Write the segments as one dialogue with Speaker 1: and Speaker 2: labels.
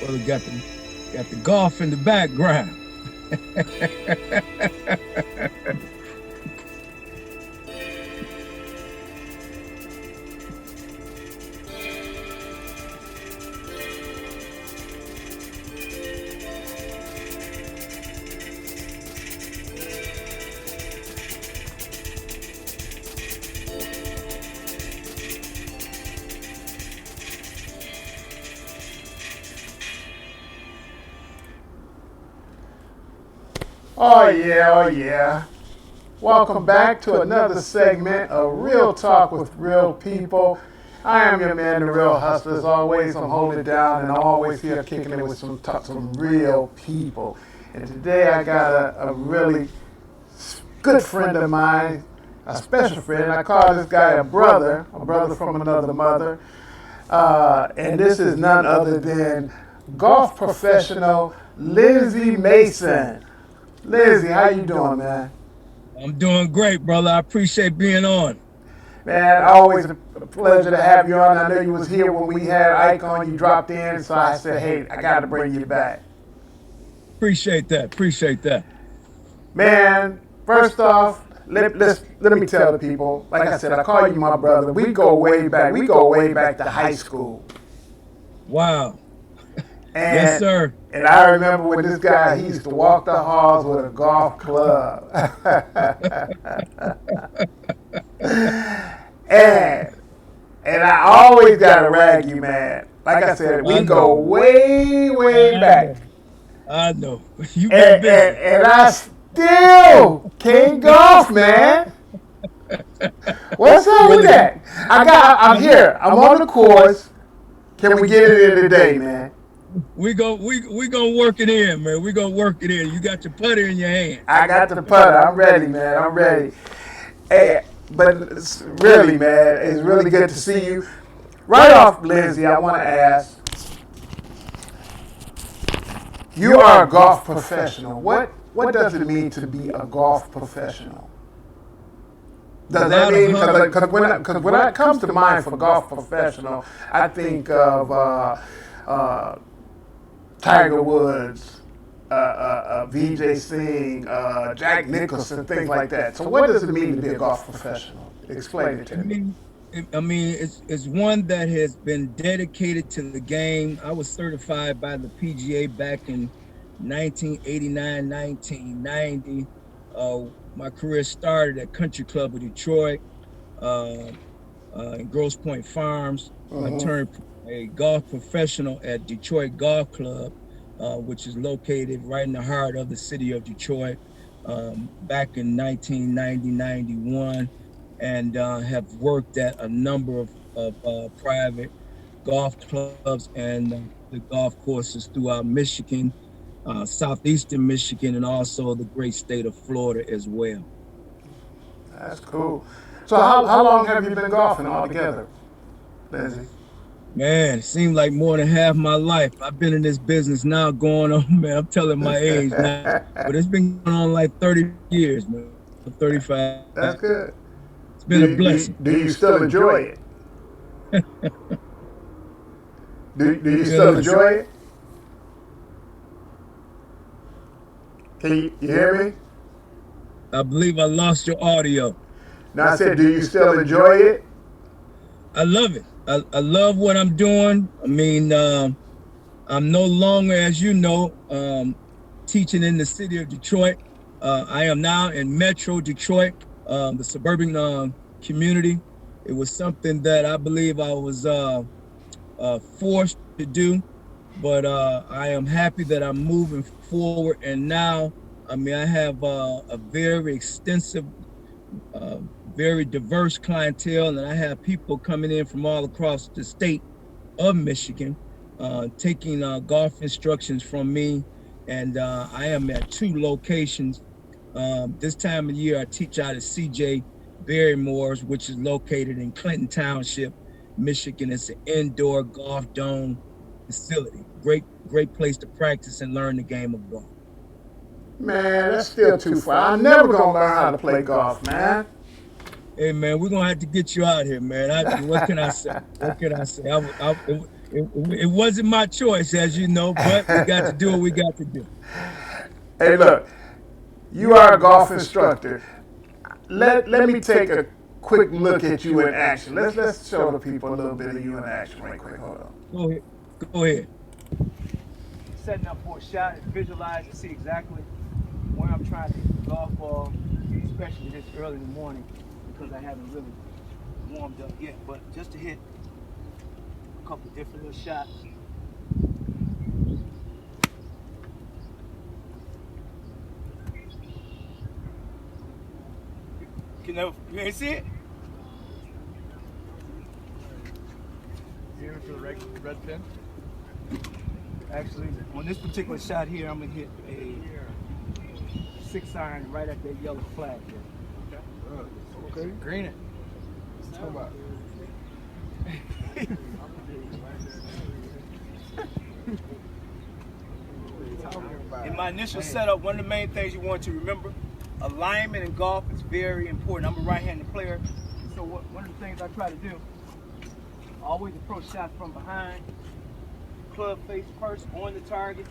Speaker 1: Brother got the golf in the background.
Speaker 2: Oh yeah, oh yeah. Welcome back to another segment of Real Talk with Real People. I am your man, the Real Hustler. As always, I'm holding it down and I'm always here kicking it with some real people. And today I got a really good friend of mine, a special friend. I call this guy a brother from another mother. And this is none other than golf professional Lindsey Mason. Lindsey, how you doing, man?
Speaker 1: I'm doing great, brother. I appreciate being on.
Speaker 2: Man, always a pleasure to have you on. I know you was here when we had Ike on. You dropped in, so I said, hey, I got to bring you back.
Speaker 1: Appreciate that. Appreciate that.
Speaker 2: Man, first off, let me tell the people, like I said, I call you my brother. We go way back. We go way back to high school.
Speaker 1: Wow.
Speaker 2: And,
Speaker 1: yes, sir.
Speaker 2: And I remember when this guy, he used to walk the halls with a golf club. and I always got to rag you, man. Like I said, we go way back.
Speaker 1: I know. You been busy.
Speaker 2: And I still can't golf, man. What's up with that? I'm here. I'm on the course. Can we get it in today, man?
Speaker 1: We gonna work it in, man. We gonna work it in. You got your putter in your hand.
Speaker 2: I got the putter. I'm ready, man. I'm ready. Hey, but really, man, it's really good to see you. Right off, Lindsey, I want to ask. You are a golf professional. What does it mean to be a golf professional? Does that mean, because when it comes to mind for golf professional, I think of Tiger Woods, VJ Singh, Jack Nicholson, things like that. So what does it mean to be a golf professional? Explain it to me.
Speaker 1: It's one that has been dedicated to the game. I was certified by the PGA back in 1989, 1990. My career started at Country Club of Detroit, in Grosse Pointe Farms. I turned a golf professional at Detroit Golf Club, which is located right in the heart of the city of Detroit, back in 1990-91, and have worked at a number of private golf clubs and the golf courses throughout Michigan, southeastern Michigan, and also the great state of Florida as well.
Speaker 2: That's cool. So how long have you been golfing altogether, Lindsey?
Speaker 1: Man, it seemed like more than half my life. I've been in this business now going on, man, I'm telling my age now, but it's been going on like 30 years, man, 35.
Speaker 2: That's good.
Speaker 1: It's been a blessing.
Speaker 2: Do you still enjoy it? do you still enjoy it? Can you hear me?
Speaker 1: I believe I lost your audio.
Speaker 2: No, I said, do you still enjoy it?
Speaker 1: I love it. I love what I'm doing. I mean, I'm no longer, as you know, teaching in the city of Detroit. I am now in Metro Detroit, the suburban community. It was something that I believe I was forced to do, but I am happy that I'm moving forward. And now, I mean, I have a very extensive, very diverse clientele, and I have people coming in from all across the state of Michigan, taking golf instructions from me. And I am at 2 locations. This time of year, I teach out at CJ Barrymore's, which is located in Clinton Township, Michigan. It's an indoor golf dome facility. Great place to practice and learn the game of golf.
Speaker 2: Man, that's still too far. I'm never gonna learn how to play golf, man.
Speaker 1: Hey, man, we're gonna have to get you out here, man. What can I say? What can I say? it wasn't my choice, as you know, but we got to do what we got to do.
Speaker 2: Hey, look, you are a golf instructor. Let me take a quick look at you in action. Let's show the people a little bit of you in action right quick. Hold on.
Speaker 1: Go ahead. Go ahead.
Speaker 3: Setting up for a shot and visualize and see exactly where I'm trying to hit the golf ball, especially this early in the morning because I haven't really warmed up yet. But just to hit a couple different little shots. You ain't see it?
Speaker 4: Aiming for the red pin.
Speaker 3: Actually, on this particular shot here, I'm gonna hit a 6-iron right at that yellow flag there.
Speaker 4: Okay. Green it. Let's talk about
Speaker 3: In my initial setup, one of the main things you want to remember, alignment in golf is very important. I'm a right-handed player, so one of the things I try to do, I always approach shots from behind, club face first on the target.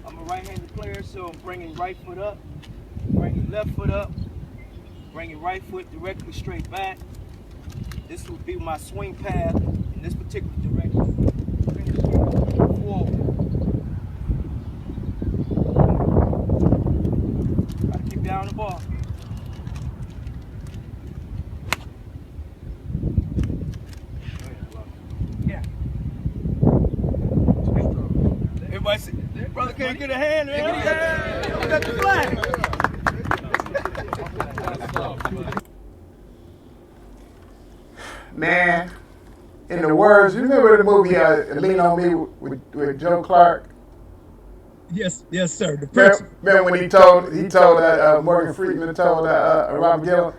Speaker 3: I'm a right-handed player, so I'm bringing right foot up, bringing left foot up, bringing right foot directly straight back. This would be my swing path in this particular direction. Forward. Try to keep down the ball. Yeah. Everybody say, brother, can you get a hand, man? Yeah. Got the flag.
Speaker 2: Man, in the words, you remember the movie Lean on Me with Joe Clark?
Speaker 1: Yes, sir. The principal.
Speaker 2: Remember when he told Morgan Freeman told Robert Gill,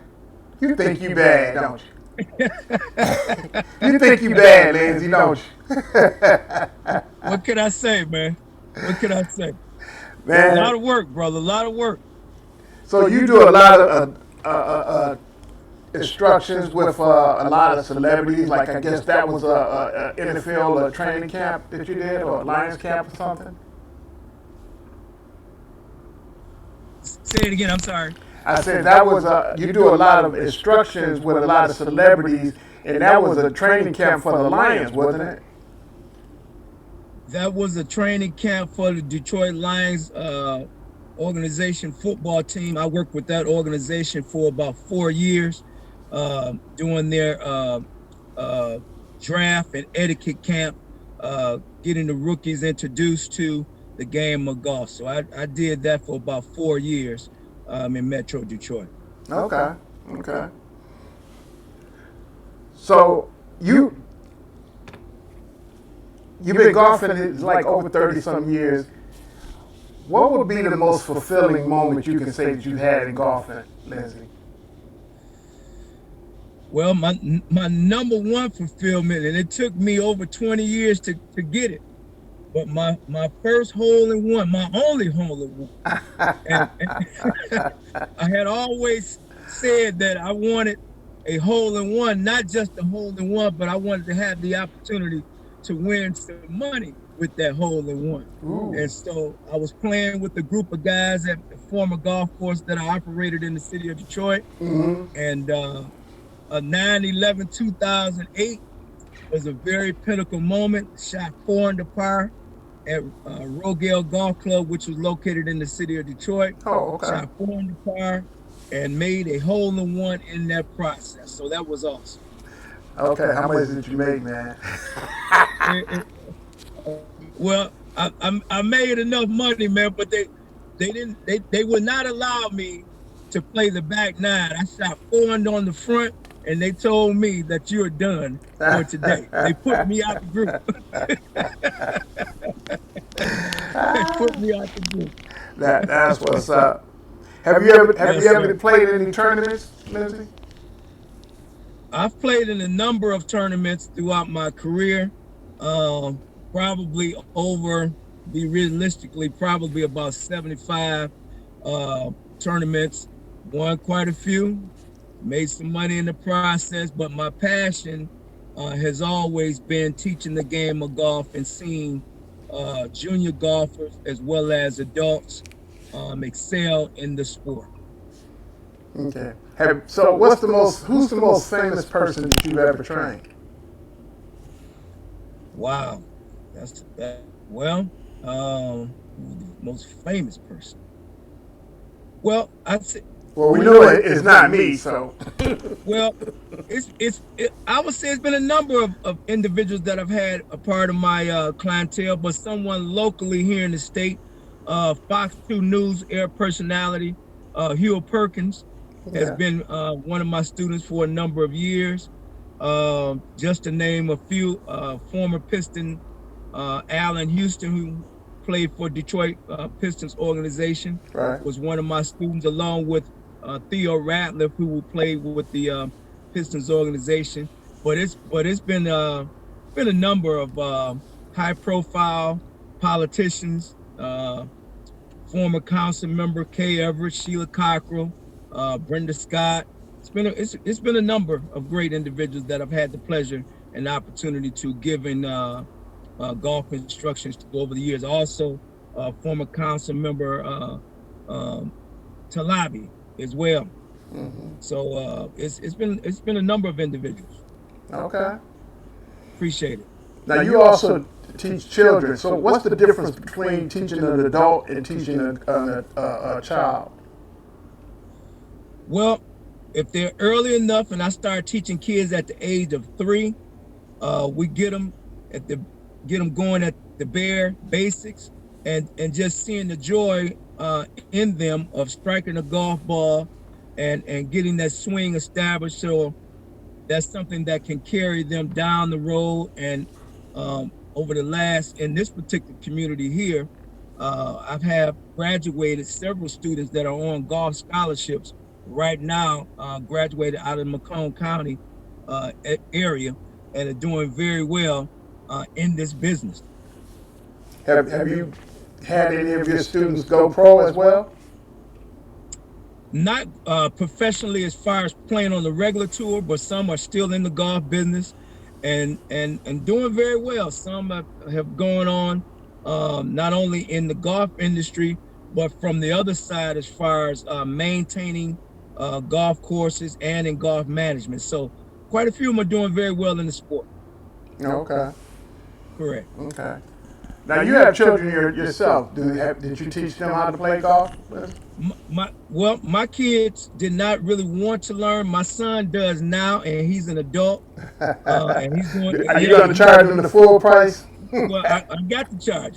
Speaker 2: you think you bad, don't you? You think you bad, Lindsey, don't you?
Speaker 1: What can I say, man? What can I say?
Speaker 2: Man,
Speaker 1: A lot of work, brother. A lot of work.
Speaker 2: so you do a lot of instructions with a lot of celebrities. Like I guess that was a NFL training camp that you did, or a Lions camp or something.
Speaker 1: Say it again. I'm sorry.
Speaker 2: I said that was you do a lot of instructions with a lot of celebrities, and that was a training camp for the Lions, wasn't it?
Speaker 1: That was a training camp for the Detroit Lions organization football team. I worked with that organization for about 4 years, doing their draft and etiquette camp, getting the rookies introduced to the game of golf. So I did that for about 4 years in Metro Detroit.
Speaker 2: Okay. So you've been golfing like over 30-some years. What would be the most fulfilling moment you can say that you had in golfing, Lindsey?
Speaker 1: Well, my number one fulfillment, and it took me over 20 years to get it, but my first hole in one, my only hole in one. and I had always said that I wanted a hole in one, not just a hole in one, but I wanted to have the opportunity to win some money with that hole in one.
Speaker 2: Ooh.
Speaker 1: And so I was playing with a group of guys at the former golf course that I operated in the city of Detroit.
Speaker 2: Mm-hmm.
Speaker 1: And a 9/11/2008 was a very pinnacle moment. Shot 4 under par at Rogale Golf Club, which was located in the city of Detroit.
Speaker 2: Oh, okay.
Speaker 1: Shot 4 under par and made a hole in one in that process. So that was awesome.
Speaker 2: Okay, how much did you make, man?
Speaker 1: Well, I made enough money, man, but they would not allow me to play the back nine. I shot 4 under on the front, and they told me that you're done for today. They put me out the group. They put me out the group.
Speaker 2: That's what's up. Have you ever played in any tournaments, Lindsey?
Speaker 1: I've played in a number of tournaments throughout my career. Probably probably about 75 tournaments. Won quite a few, made some money in the process, but my passion has always been teaching the game of golf and seeing junior golfers as well as adults excel in the sport.
Speaker 2: Okay. Who's the most famous person that you've ever trained?
Speaker 1: Wow, that's that. Well, who's the most famous person? Well, I'd say,
Speaker 2: Well, we know it's not me, so.
Speaker 1: well, I would say it's been a number of individuals that I've had a part of my clientele, but someone locally here in the state, Fox 2 News air personality, Hugh Perkins, has
Speaker 2: Okay.
Speaker 1: been one of my students for a number of years. Just to name a few, former Piston Allen Houston, who played for Detroit Pistons organization,
Speaker 2: Right.
Speaker 1: was one of my students, along with Theo Ratliff, who played with the Pistons organization. But it's been a number of high profile politicians, former council member Kay Everett, Sheila Cockrell, Brenda Scott. It's been a number of great individuals that I've had the pleasure and opportunity to give in golf instructions to over the years. Also, former council member Talabi as well. So it's been a number of individuals.
Speaker 2: Okay.
Speaker 1: Appreciate it.
Speaker 2: Now you also teach children. So what's the difference between teaching an adult and teaching a child?
Speaker 1: Well, if they're early enough, and I start teaching kids at the age of 3, we get them going at the bare basics, and just seeing the joy in them of striking a golf ball and getting that swing established. So that's something that can carry them down the road. And over the last, in this particular community here, I've have graduated several students that are on golf scholarships right now, graduated out of Macomb County area, and are doing very well in this business.
Speaker 2: Have you had any of your students go pro as well?
Speaker 1: Not professionally as far as playing on the regular tour, but some are still in the golf business and doing very well. Some have gone on not only in the golf industry, but from the other side as far as maintaining golf courses and in golf management. So quite a few of them are doing very well in the sport.
Speaker 2: Okay.
Speaker 1: Correct.
Speaker 2: Okay. Now you have children yourself. Did you teach them how to play golf?
Speaker 1: My kids did not really want to learn. My son does now, and he's an adult. And he's going.
Speaker 2: Are you going to charge them the full price?
Speaker 1: Well, I got the charge,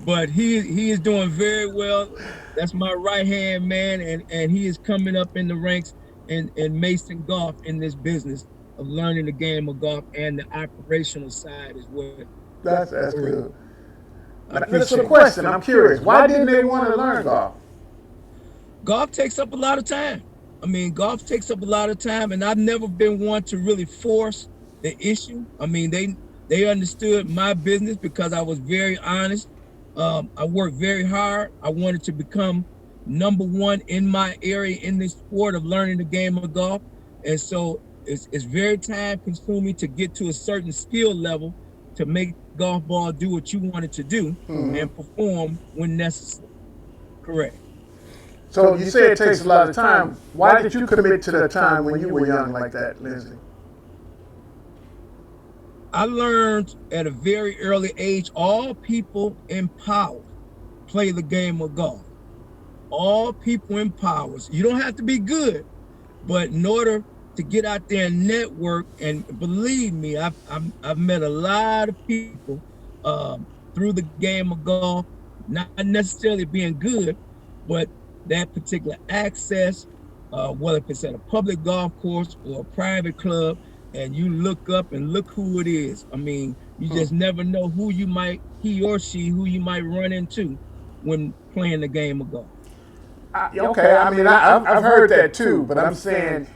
Speaker 1: but he is doing very well. That's my right hand man, and he is coming up in the ranks in Mason Golf in this business of learning the game of golf and the operational side as well.
Speaker 2: That's good.
Speaker 1: So
Speaker 2: the question, I'm curious, why didn't they want to learn golf?
Speaker 1: Golf takes up a lot of time. I mean, golf takes up a lot of time, and I've never been one to really force the issue. I mean, they understood my business because I was very honest. I worked very hard. I wanted to become number one in my area in this sport of learning the game of golf, and so it's very time consuming to get to a certain skill level to make golf ball do what you want it to do and perform when necessary. Correct.
Speaker 2: So you say it takes a lot of time. Why did you commit to that time when you were young like that, Lindsey?
Speaker 1: I learned at a very early age, all people in power play the game of golf. All people in power. You don't have to be good, but in order to get out there and network, and believe me, I've met a lot of people through the game of golf, not necessarily being good, but that particular access, whether it's at a public golf course or a private club, and you look up and look who it is. I mean, you just never know who you might run into when playing the game of golf.
Speaker 2: Okay, I mean, I've heard that too, but I'm saying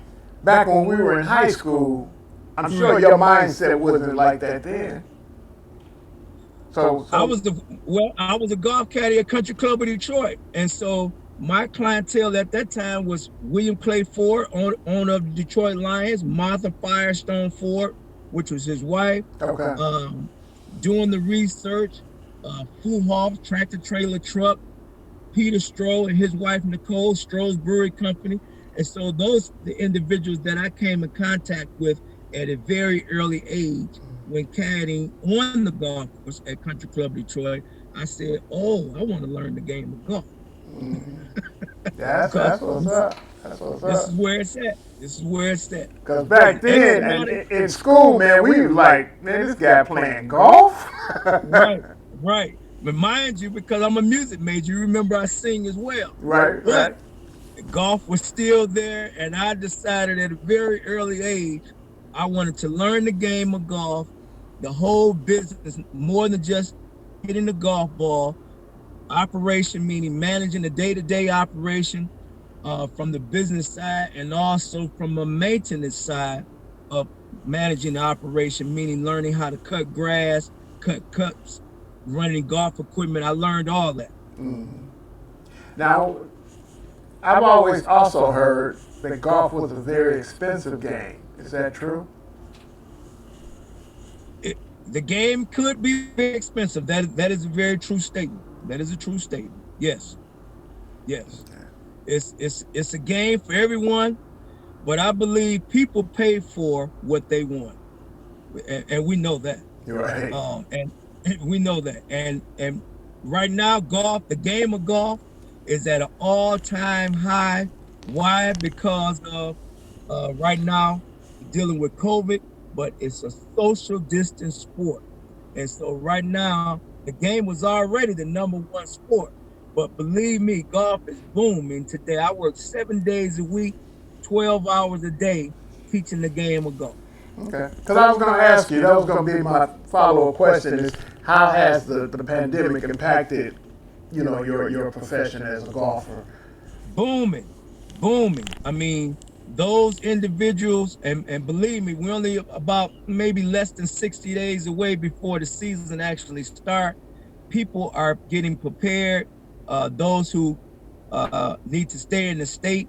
Speaker 2: back when we were in high school, I'm sure your mindset wasn't like that then. So
Speaker 1: I was a golf caddy at Country Club of Detroit, and so My clientele at that time was William Clay Ford, owner of the Detroit Lions, Martha Firestone Ford, which was his wife,
Speaker 2: Okay.
Speaker 1: um, doing the research, Fuhoff Tractor Trailer Truck, Peter Stroh and his wife Nicole, Stroh's Brewery Company. And so those the individuals that I came in contact with at a very early age when caddying on the golf course at Country Club Detroit. I said, "Oh, I want to learn the game of golf because
Speaker 2: That's what's up. That's what's
Speaker 1: this
Speaker 2: up.
Speaker 1: is where it's at. This is where it's at."
Speaker 2: Because back
Speaker 1: And it's
Speaker 2: then,
Speaker 1: not
Speaker 2: and
Speaker 1: a
Speaker 2: in school, man, we was like, man, this guy playing golf.
Speaker 1: right, right. But mind you, because I'm a music major, you remember I sing as well.
Speaker 2: Right,
Speaker 1: But
Speaker 2: right.
Speaker 1: golf was still there, and I decided at a very early age I wanted to learn the game of golf, the whole business, more than just hitting the golf ball. Operation meaning managing the day-to-day operation from the business side, and also from a maintenance side of managing the operation, meaning learning how to cut grass, cut cuts, running golf equipment. I learned all that.
Speaker 2: Now, I've always also heard that golf was a very expensive game. Is that true?
Speaker 1: The game could be very expensive. That is a very true statement. That is a true statement. Yes, yes. It's a game for everyone, but I believe people pay for what they want, and we know that.
Speaker 2: You're right.
Speaker 1: And we know that. And right now, golf, the game of golf, is at an all-time high. Why? Because of right now dealing with COVID, but it's a social distance sport. And so right now, the game was already the #1 sport. But believe me, golf is booming today. I work 7 days a week, 12 hours a day, teaching the game of golf.
Speaker 2: Okay. Because I was going to ask you, that was going to be my follow-up question is, how has the pandemic impacted, your profession as a golfer?
Speaker 1: Booming, booming. I mean, those individuals, and believe me, we're only about maybe less than 60 days away before the season actually start. People are getting prepared. Those who need to stay in the state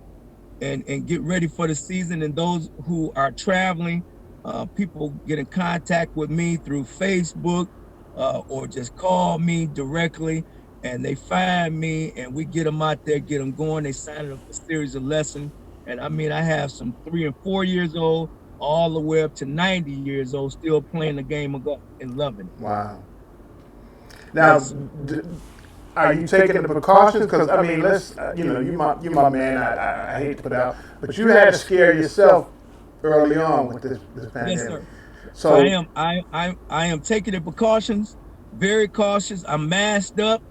Speaker 1: and get ready for the season, and those who are traveling, people get in contact with me through Facebook or just call me directly, and they find me, and we get them out there, get them going. They sign up a series of lessons, and I mean, I have some 3 and 4 years old, all the way up to 90 years old, still playing the game of golf and loving it.
Speaker 2: Wow. Now, are you taking the precautions? Because I mean, you my man. I hate to put out, but you had to scare yourself early on with this pandemic.
Speaker 1: Yes, sir. So
Speaker 2: So
Speaker 1: I am taking the precautions, very cautious. I'm masked up.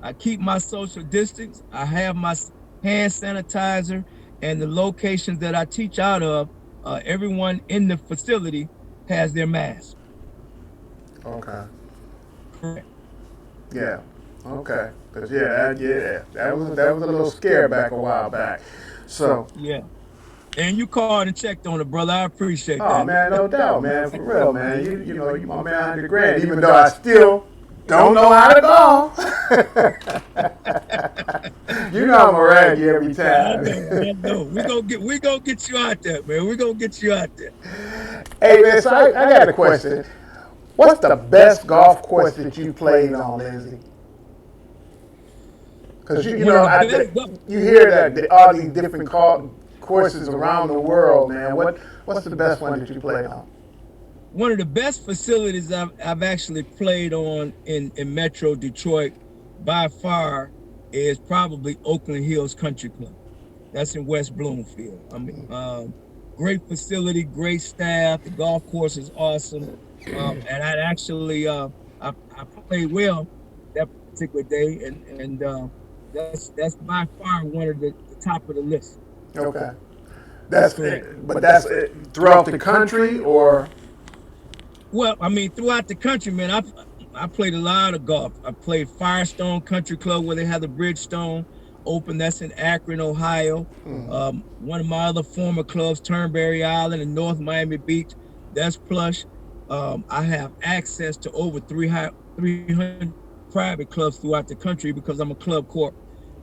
Speaker 1: I keep my social distance. I have my hand sanitizer, and the locations that I teach out of, everyone in the facility has their mask.
Speaker 2: okay,
Speaker 1: Correct.
Speaker 2: yeah, okay, because that was a little scare back a while back. So,
Speaker 1: Yeah. And you called and checked on it, brother. I appreciate
Speaker 2: oh
Speaker 1: that.
Speaker 2: man, no doubt, man, for real, man. You my man, 100 grand. Even though I still don't know how to golf. I'm gonna rag you every
Speaker 1: I
Speaker 2: time.
Speaker 1: know, I know. We gonna get you out there, man. We gonna get you out there.
Speaker 2: Hey man, so I got a question. What's the best golf course that you played on, Lindsey? Because
Speaker 1: One of the best
Speaker 2: you hear that all these different courses around the world, man. What's the best one that you played on?
Speaker 1: one of the best facilities I've actually played on in Metro Detroit by far is probably Oakland Hills Country Club. That's in West Bloomfield. I mean, great facility, great staff. The golf course is awesome, and I actually I played well that particular day, and that's by far one of the top of the list.
Speaker 2: Okay.
Speaker 1: That's
Speaker 2: That's
Speaker 1: correct.
Speaker 2: it. But that's it throughout the country, or
Speaker 1: Well, I mean, throughout the country, man, I played a lot of golf. I played Firestone Country Club where they have the Bridgestone Open. That's in Akron, Ohio. One of my other former clubs, Turnberry Island in North Miami Beach. That's plush. I have access to over 300 private clubs throughout the country because I'm a Club Corp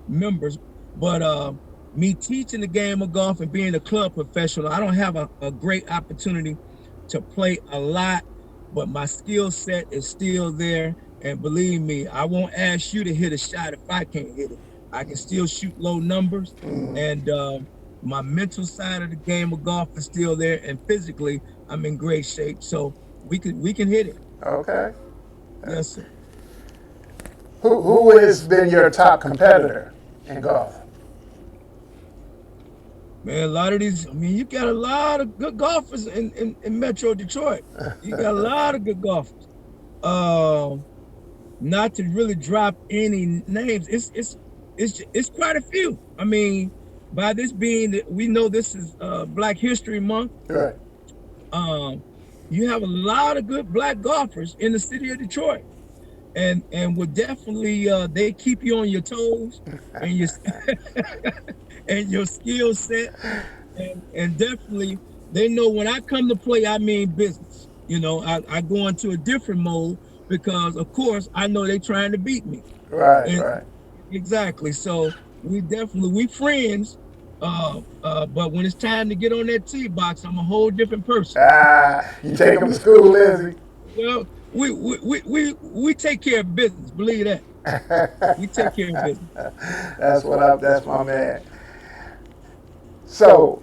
Speaker 1: member. But me teaching the game of golf and being a club professional, I don't have a great opportunity to play a lot, but my skill set is still there. And believe me, I won't ask you to hit a shot if I can't hit it. I can still shoot low numbers, and my mental side of the game of golf is still there, and physically, I'm in great shape. So we can hit it.
Speaker 2: Okay.
Speaker 1: Yes, sir.
Speaker 2: Who has been your top competitor in golf?
Speaker 1: Man, a lot of these, I mean, you got a lot of good golfers in Metro Detroit. You got a lot of good golfers. Um, Not to really drop any names, it's quite a few. I mean, by this being that we know this is Black History Month,
Speaker 2: Right.
Speaker 1: um, you have a lot of good black golfers in the city of Detroit, and will definitely they keep you on your toes and your and your skill set, and definitely they know when I come to play, I mean business. I go into a different mode because, of course, I know they're trying to beat me.
Speaker 2: Right.
Speaker 1: And
Speaker 2: Right.
Speaker 1: exactly, so we friends. But when it's time to get on that tee box, I'm a whole different person.
Speaker 2: You take them to school, Lindsey.
Speaker 1: Well, we take care of business. Believe that. We take care of business.
Speaker 2: That's my man. So,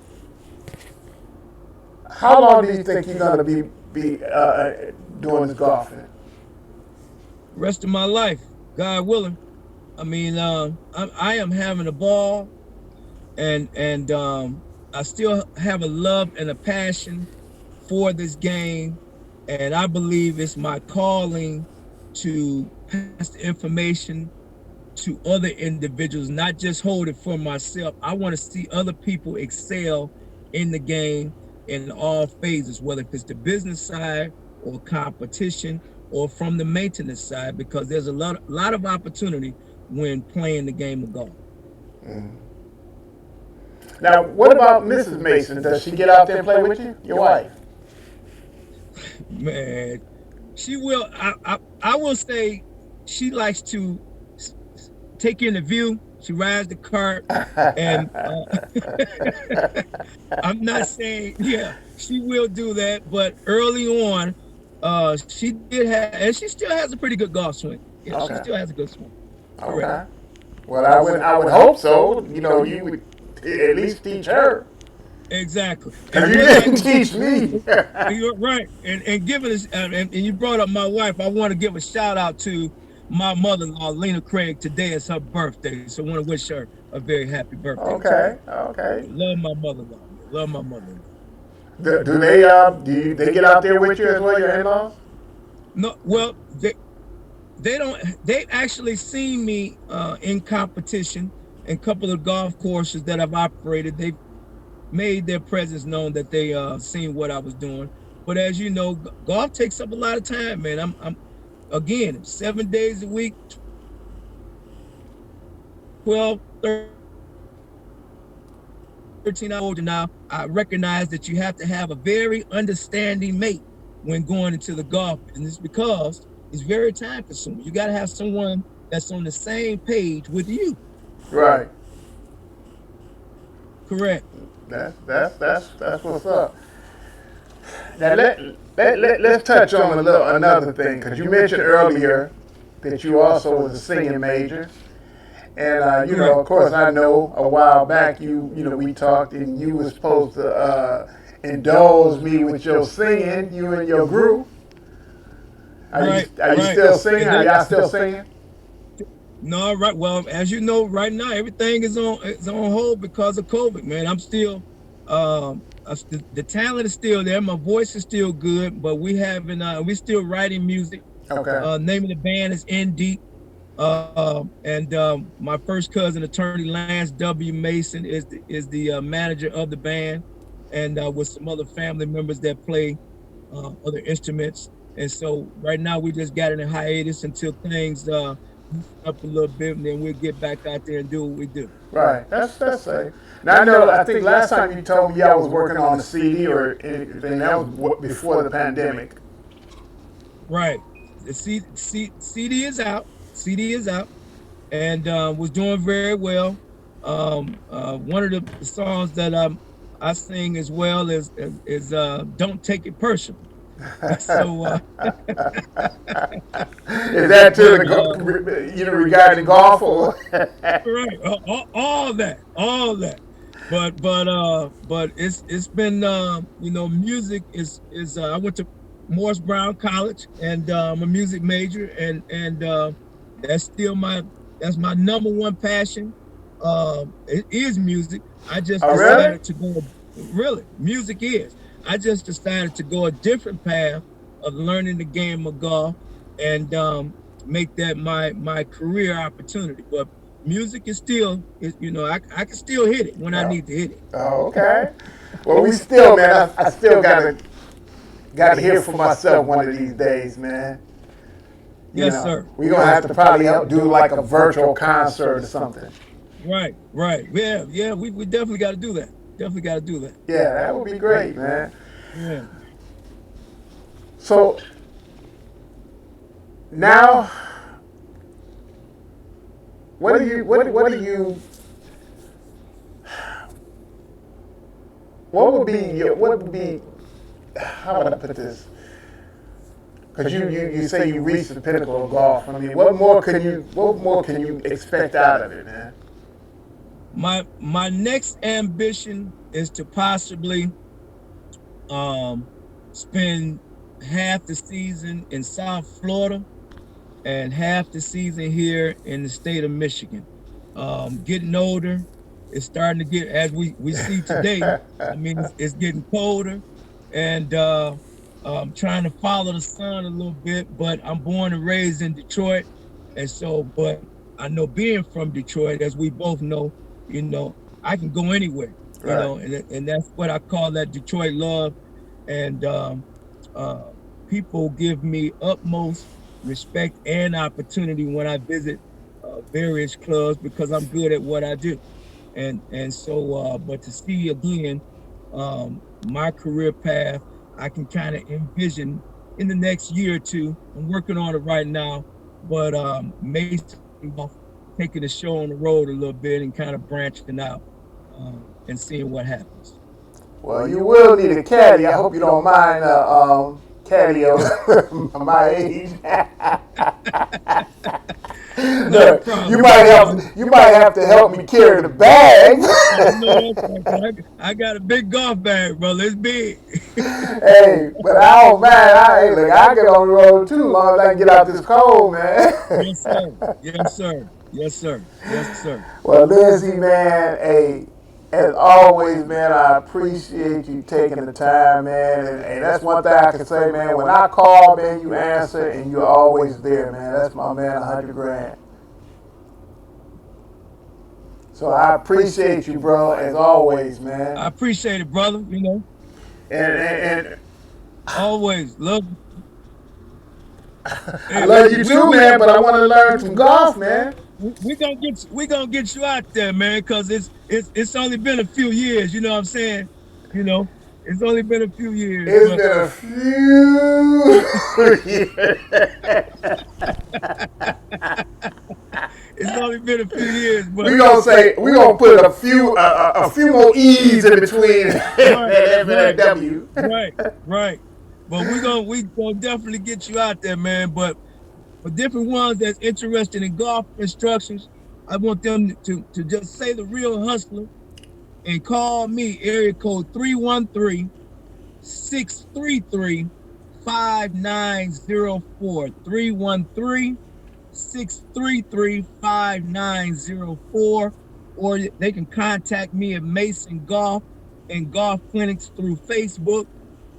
Speaker 2: how long do you think you're gonna be doing this golfing?
Speaker 1: Rest of my life, God willing. I mean, I am having a ball, and I still have a love and a passion for this game, and I believe it's my calling to pass the information to other individuals, not just hold it for myself. I want to see other people excel in the game in all phases, whether it's the business side or competition or from the maintenance side, because there's a lot of opportunity when playing the game of golf.
Speaker 2: Now, what about Mrs. Mason? Does she get out there and play with you? Your wife?
Speaker 1: Man, she will. I will say she likes to take in the view. She rides the cart, and I'm not saying, yeah, she will do that, but early on, she did have, and she still has a pretty good golf swing. Yeah, she
Speaker 2: Okay.
Speaker 1: still has a good swing. Correct.
Speaker 2: Okay. Well, I would hope so. You would at least teach her.
Speaker 1: Exactly. And
Speaker 2: Because you
Speaker 1: one thing,
Speaker 2: didn't teach me.
Speaker 1: you're right. And giving us, and you brought up my wife. I want to give a shout out to my mother-in-law, Lena Craig. Today is her birthday, so I want to wish her a very happy birthday today.
Speaker 2: Okay. Okay.
Speaker 1: Love my mother-in-law. Love my mother-in-law.
Speaker 2: They get out there with you as well, your in-laws?
Speaker 1: No, well, they don't. They've actually seen me in competition in a couple of golf courses that I've operated. They've made their presence known that they seen what I was doing. But as you know, golf takes up a lot of time, man. I'm again 7 days a week, 12, 13 hours older now. I recognize that you have to have a very understanding mate when going into the golf business because it's very time consuming. You got to have someone that's on the same page with you.
Speaker 2: Right.
Speaker 1: Correct.
Speaker 2: That's what's up. Now let's touch on another thing because you mentioned earlier that you also was a singing major, and of course, I know a while back we talked and you were supposed to indulge me with your singing, you and your group. Are you still singing? Are y'all still singing?
Speaker 1: No, right. Well, as you know, right now everything is on hold because of COVID, man. I'm still, the talent is still there. My voice is still good, but we still writing music.
Speaker 2: Okay.
Speaker 1: Name of the band is In Deep. And my first cousin, attorney Lance W. Mason, is the manager of the band, and with some other family members that play other instruments. And so right now we just got in a hiatus until things up a little bit, and then we'll get back out there and do what we do.
Speaker 2: Right. That's safe. Now I think last time you told me y'all was working on a CD or anything. That was before the pandemic.
Speaker 1: Right. The CD is out. CD is out, and was doing very well. One of the songs that I sing as well is "Don't Take It Personal." So,
Speaker 2: Is that to
Speaker 1: but
Speaker 2: the regarding golf or?
Speaker 1: right, all that. But it's been music is I went to Morris Brown College and I'm a music major and that's still that's my number one passion. It is music. I just
Speaker 2: Oh, really?
Speaker 1: decided to go really music is. I just decided to go a different path of learning the game of golf and make that my career opportunity. But music is still, I can still hit it when I
Speaker 2: Oh,
Speaker 1: need to hit it.
Speaker 2: oh, okay. Well, we still, man. I still gotta hear for myself one of these days, man.
Speaker 1: Yes, sir.
Speaker 2: We're gonna have to probably help do like a virtual concert or something.
Speaker 1: Right. Yeah. We definitely got to do that. Definitely got to do that.
Speaker 2: Yeah, that would be great, man.
Speaker 1: Yeah.
Speaker 2: So now, what do you, what would be, how would I put this? Because you say you reached the pinnacle of golf. I mean, what more can you expect out of it, man?
Speaker 1: My next ambition is to possibly spend half the season in South Florida and half the season here in the state of Michigan. Getting older, it's starting to get, as we see today. I mean, it's getting colder, and trying to follow the sun a little bit. But I'm born and raised in Detroit, and so, but I know being from Detroit, as we both know, I can go anywhere.
Speaker 2: Right.
Speaker 1: And that's what I call that Detroit love, and people give me utmost respect and opportunity when I visit various clubs because I'm good at what I do. And so but to see again my career path, I can kind of envision in the next year or two. I'm working on it right now, but Mason taking the show on the road a little bit and kind of branching out and seeing what happens.
Speaker 2: Well, you will need a caddy. I hope you don't mind caddy of my age.
Speaker 1: Not a problem.
Speaker 2: You might have to help me carry the bag.
Speaker 1: I got a big golf bag, brother. It's big.
Speaker 2: Hey, but I don't mind. I get on the road too, as long as I can get out this cold, man.
Speaker 1: Yes, sir. Yes, sir. Yes, sir. Yes, sir.
Speaker 2: Well, Lindsey, man, hey, as always, man, I appreciate you taking the time, man. And that's one thing I can say, man. When I call, man, you answer and you're always there, man. That's my man, 100 grand. So I appreciate you, bro, as always, man.
Speaker 1: I appreciate it, brother.
Speaker 2: And
Speaker 1: Always love.
Speaker 2: I love you too, man. But I want to learn some golf, man.
Speaker 1: We gonna get you out there, man, because it's only been a few years. You know what I'm saying? It's only been a few years.
Speaker 2: It's been a few years.
Speaker 1: It's only been a few years, but
Speaker 2: we're gonna put a few more E's in between that W.
Speaker 1: Right. But we gonna definitely get you out there, man. But for different ones that's interested in golf instructions, I want them to just say the real hustler and call me area code 313-633-5904. 313-633-5904. Or they can contact me at Mason Golf and Golf Clinics through Facebook.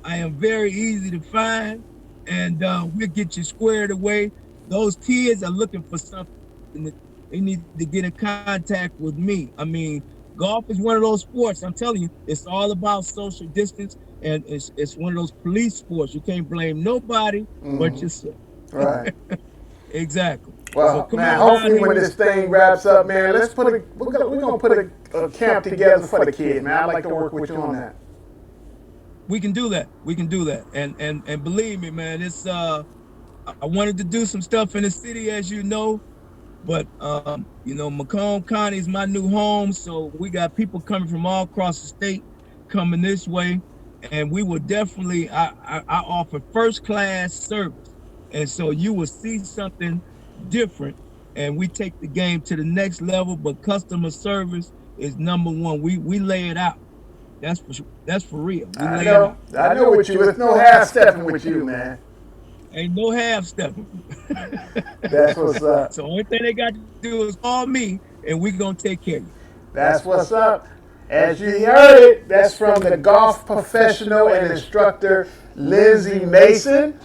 Speaker 1: I am very easy to find, and we'll get you squared away. Those kids are looking for something. They need to get in contact with me. I mean, golf is one of those sports. I'm telling you, it's all about social distance, and it's one of those police sports. You can't blame nobody but yourself.
Speaker 2: Right.
Speaker 1: Exactly.
Speaker 2: Well, so man, hopefully when this thing wraps up, man, we're gonna put a camp together for the kids, man. I'd like to work with you on that.
Speaker 1: We can do that. And believe me, man, it's I wanted to do some stuff in the city, as you know, But you know, Macomb County is my new home, so we got people coming from all across the state coming this way, and we will definitely. I offer first class service, and so you will see something different, and we take the game to the next level. But customer service is number one. We lay it out. That's for real. We lay it out.
Speaker 2: I know with you. There's no half stepping with you, man.
Speaker 1: Ain't no half stepping.
Speaker 2: That's what's up.
Speaker 1: So only thing they got to do is call me, and we gonna take care of you.
Speaker 2: That's what's up. As you heard it, that's from the golf professional and instructor Lindsey Mason,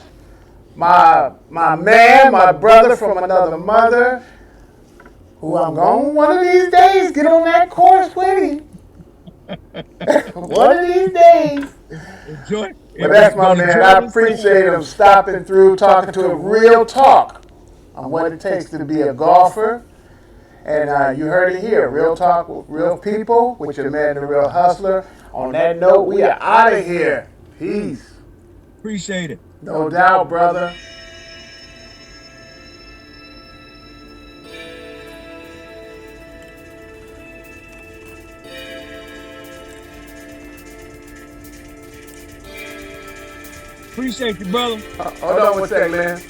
Speaker 2: my man, my brother from another mother, who I'm going one of these days get on that course with him. One of these days.
Speaker 1: Enjoy.
Speaker 2: But that's my man. I appreciate him stopping through, talking to a real talk on what it takes to be a golfer. And you heard it here, real talk with real people, with your man, the real hustler. On that note, we are out of here. Peace.
Speaker 1: Appreciate it.
Speaker 2: No doubt, brother.
Speaker 1: Appreciate you, brother.
Speaker 2: Hold on one second, man.